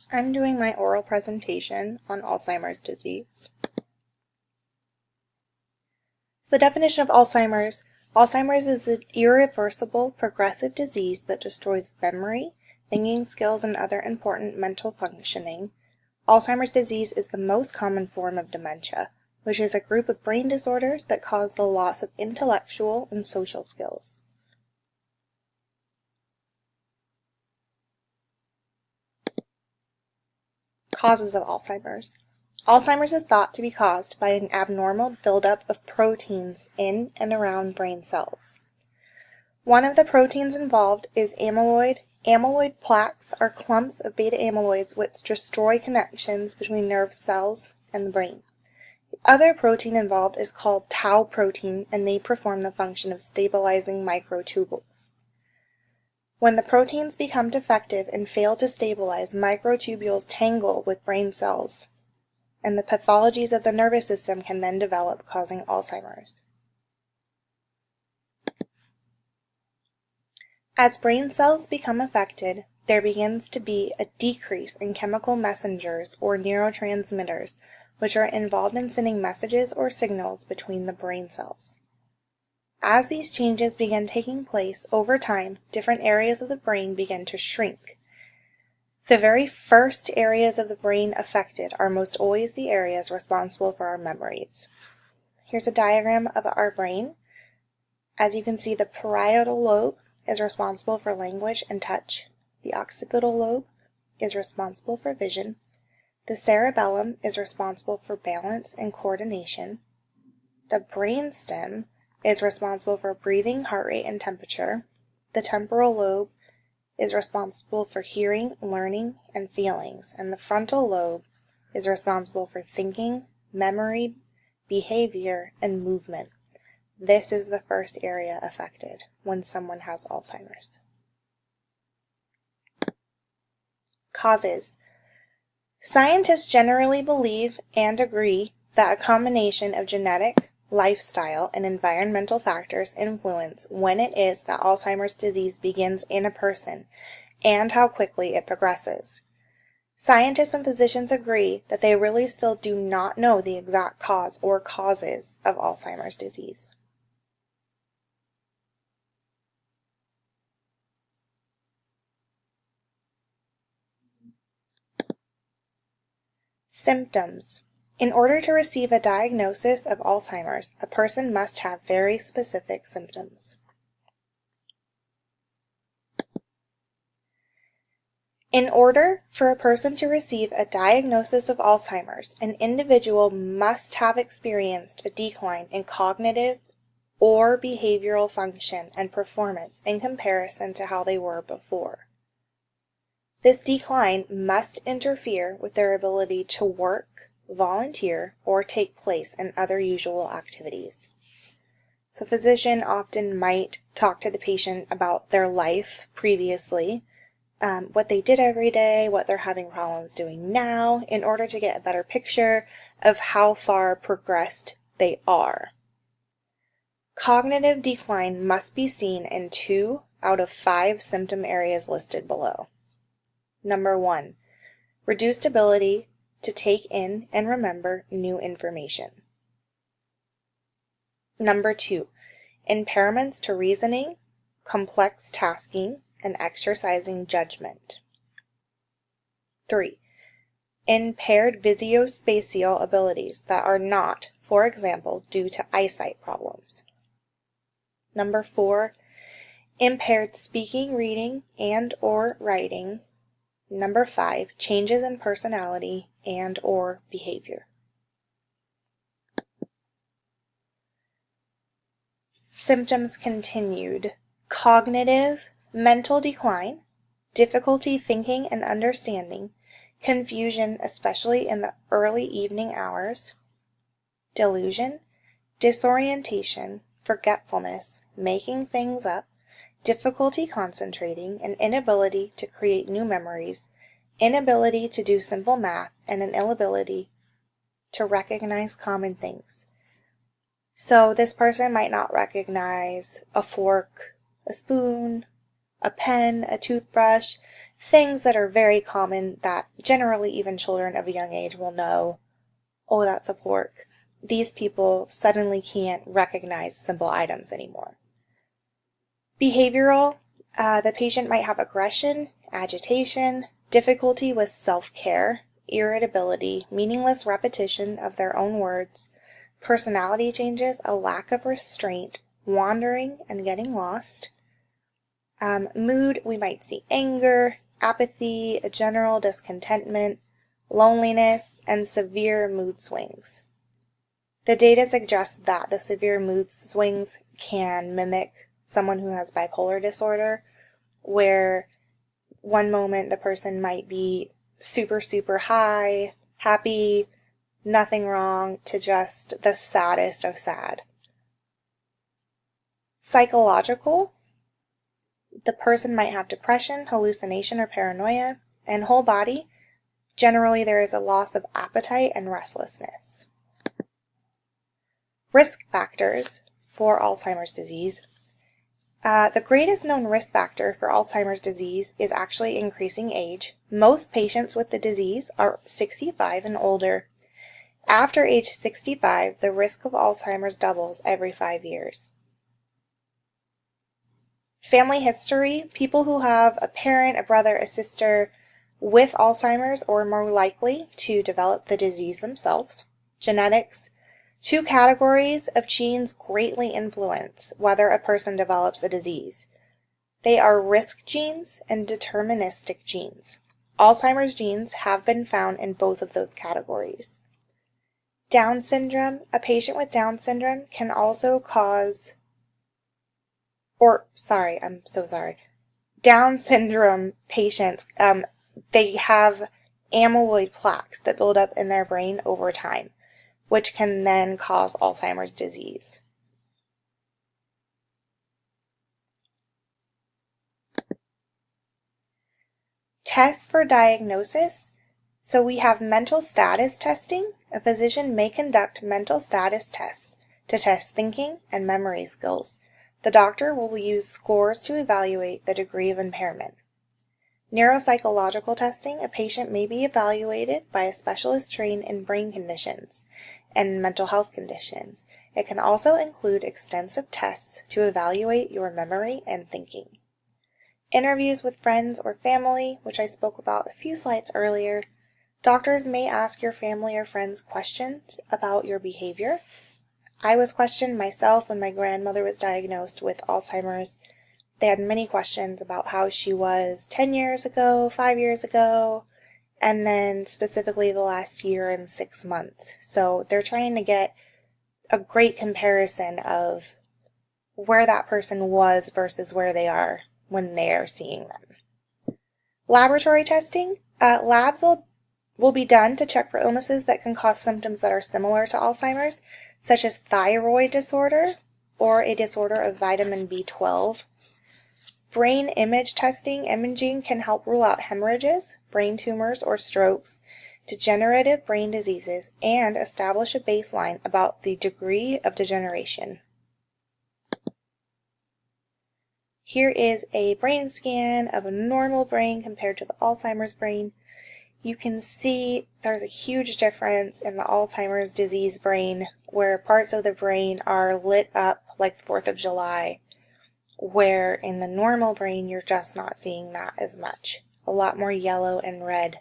I'm doing my oral presentation on Alzheimer's disease. So the definition of Alzheimer's. Alzheimer's is an irreversible, progressive disease that destroys memory, thinking skills, and other important mental functioning. Alzheimer's disease is the most common form of dementia, which is a group of brain disorders that cause the loss of intellectual and social skills. Causes of Alzheimer's. Alzheimer's is thought to be caused by an abnormal buildup of proteins in and around brain cells. One of the proteins involved is amyloid. Amyloid plaques are clumps of beta amyloids which destroy connections between nerve cells and the brain. The other protein involved is called tau protein, and they perform the function of stabilizing microtubules. When the proteins become defective and fail to stabilize, microtubules tangle with brain cells, and the pathologies of the nervous system can then develop, causing Alzheimer's. As brain cells become affected, there begins to be a decrease in chemical messengers or neurotransmitters, which are involved in sending messages or signals between the brain cells. As these changes begin taking place over time, different areas of the brain begin to shrink. The very first areas of the brain affected are most always the areas responsible for our memories. Here's a diagram of our brain. As you can see, the parietal lobe is responsible for language and touch. The occipital lobe is responsible for vision. The cerebellum is responsible for balance and coordination. The brainstem is responsible for breathing, heart rate, and temperature. The temporal lobe is responsible for hearing, learning, and feelings, and the frontal lobe is responsible for thinking, memory, behavior, and movement. This is the first area affected when someone has Alzheimer's. Causes. Scientists generally believe and agree that a combination of genetic, lifestyle, and environmental factors influence when it is that Alzheimer's disease begins in a person and how quickly it progresses. Scientists and physicians agree that they really still do not know the exact cause or causes of Alzheimer's disease. Symptoms. In order to receive a diagnosis of Alzheimer's, a person must have very specific symptoms. In order for a person to receive a diagnosis of Alzheimer's, an individual must have experienced a decline in cognitive or behavioral function and performance in comparison to how they were before. This decline must interfere with their ability to work, volunteer, or take place in other usual activities. So a physician often might talk to the patient about their life previously, what they did every day, what they're having problems doing now, in order to get a better picture of how far progressed they are. Cognitive decline must be seen in 2 out of 5 symptom areas listed below. Number 1, reduced ability to take in and remember new information. Number 2, impairments to reasoning, complex tasking, and exercising judgment. 3, impaired visuospatial abilities that are not, for example, due to eyesight problems. Number 4, impaired speaking, reading, and/or writing. Number 5, changes in personality and/or behavior. Symptoms continued. Cognitive, mental decline, difficulty thinking and understanding, confusion, especially in the early evening hours, delusion, disorientation, forgetfulness, making things up, difficulty concentrating, an inability to create new memories, inability to do simple math, and an inability to recognize common things. So this person might not recognize a fork, a spoon, a pen, a toothbrush. things that are very common that generally even children of a young age will know, oh, that's a fork. These people suddenly can't recognize simple items anymore. Behavioral, the patient might have aggression, agitation, difficulty with self-care, irritability, meaningless repetition of their own words, personality changes, a lack of restraint, wandering and getting lost. Mood, we might see anger, apathy, a general discontentment, loneliness, and severe mood swings. The data suggests that the severe mood swings can mimic someone who has bipolar disorder, where one moment the person might be super, super high, happy, nothing wrong, to just the saddest of sad. Psychological, the person might have depression, hallucination, or paranoia, and whole body, generally there is a loss of appetite and restlessness. Risk factors for Alzheimer's disease. The greatest known risk factor for Alzheimer's disease is actually increasing age. Most patients with the disease are 65 and older. After age 65, the risk of Alzheimer's doubles every 5 years. Family history, people who have a parent, a brother, a sister with Alzheimer's are more likely to develop the disease themselves. Genetics, 2 categories of genes greatly influence whether a person develops a disease. They are risk genes and deterministic genes. Alzheimer's genes have been found in both of those categories. Down syndrome, a patient with Down syndrome can also cause Down syndrome patients, they have amyloid plaques that build up in their brain over time, which can then cause Alzheimer's disease. Tests for diagnosis. So we have mental status testing. A physician may conduct mental status tests to test thinking and memory skills. The doctor will use scores to evaluate the degree of impairment. Neuropsychological testing, a patient may be evaluated by a specialist trained in brain conditions and mental health conditions. It can also include extensive tests to evaluate your memory and thinking. Interviews with friends or family, which I spoke about a few slides earlier. Doctors may ask your family or friends questions about your behavior. I was questioned myself when my grandmother was diagnosed with Alzheimer's. They had many questions about how she was 10 years ago, 5 years ago, and then specifically the last year and 6 months. So they're trying to get a great comparison of where that person was versus where they are when they are seeing them. Laboratory testing. Labs will be done to check for illnesses that can cause symptoms that are similar to Alzheimer's, such as thyroid disorder or a disorder of vitamin B12. Brain image testing, imaging can help rule out hemorrhages, brain tumors or strokes, degenerative brain diseases, and establish a baseline about the degree of degeneration. Here is a brain scan of a normal brain compared to the Alzheimer's brain. You can see there's a huge difference in the Alzheimer's disease brain, where parts of the brain are lit up like the 4th of July, where in the normal brain you're just not seeing that as much. A lot more yellow and red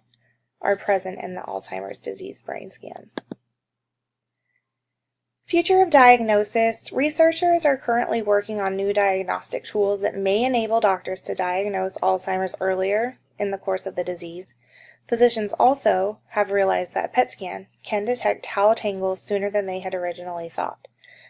are present in the Alzheimer's disease brain scan. Future of diagnosis. Researchers are currently working on new diagnostic tools that may enable doctors to diagnose Alzheimer's earlier in the course of the disease. Physicians also have realized that a PET scan can detect tau tangles sooner than they had originally thought.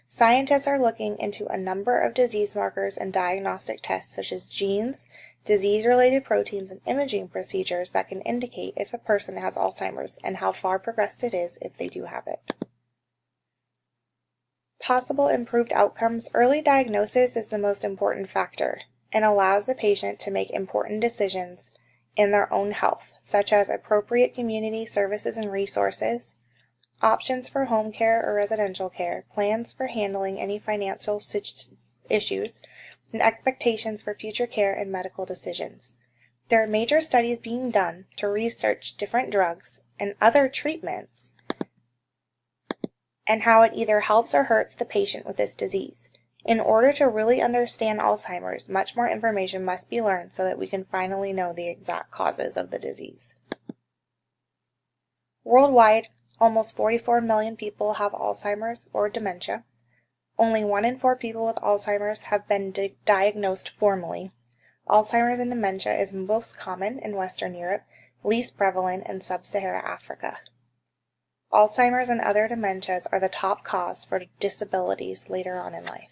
Scientists are looking into a number of disease markers and diagnostic tests such as genes, disease-related proteins, and imaging procedures that can indicate if a person has Alzheimer's and how far progressed it is if they do have it. Possible improved outcomes. Early diagnosis is the most important factor and allows the patient to make important decisions in their own health, such as appropriate community services and resources, options for home care or residential care, plans for handling any financial issues, and expectations for future care and medical decisions. There are major studies being done to research different drugs and other treatments and how it either helps or hurts the patient with this disease. In order to really understand Alzheimer's, much more information must be learned so that we can finally know the exact causes of the disease. Worldwide, almost 44 million people have Alzheimer's or dementia. Only 1 in 4 people with Alzheimer's have been diagnosed formally. Alzheimer's and dementia is most common in Western Europe, least prevalent in Sub-Saharan Africa. Alzheimer's and other dementias are the top cause for disabilities later on in life.